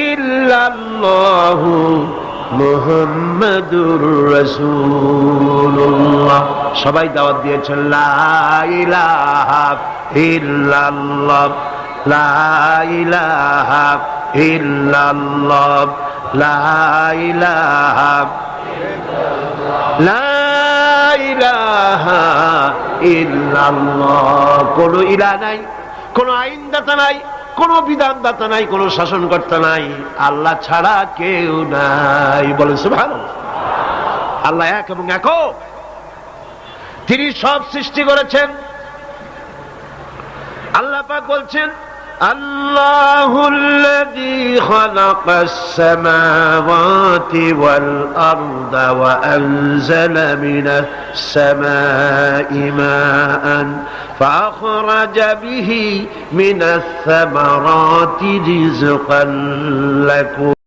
ইল্লাল্লাহু মুহাম্মাদুর রাসূলুল্লাহ। সবাই দাওয়াত দিয়েছেন লা ইলাহা ইল্লাল্লাহ, লা ইলাহা ইল্লাল্লাহ, লা ইলাহা, লা ইলাহা ইল্লাল্লাহ। কোন ইলাহ নাই, কোন আইনদাতা নাই, কোন বিধানদাতা নাই, কোন শাসনকর্তা নাই, আল্লাহ ছাড়া কেউ নাই। বলেন সুবহানাল্লাহ। আল্লাহ এক এবং একক, তিনি সব সৃষ্টি করেছেন। আল্লাহ পাক বলছেন আল্লাহুল্লাযী খালাকাস সামাওয়াতি ওয়াল আরদা ওয়া আনজালা মিনাস সামাই মাআন ফাআখরাজা বিহি মিনাস সামারাতি রিজকান লাকুম।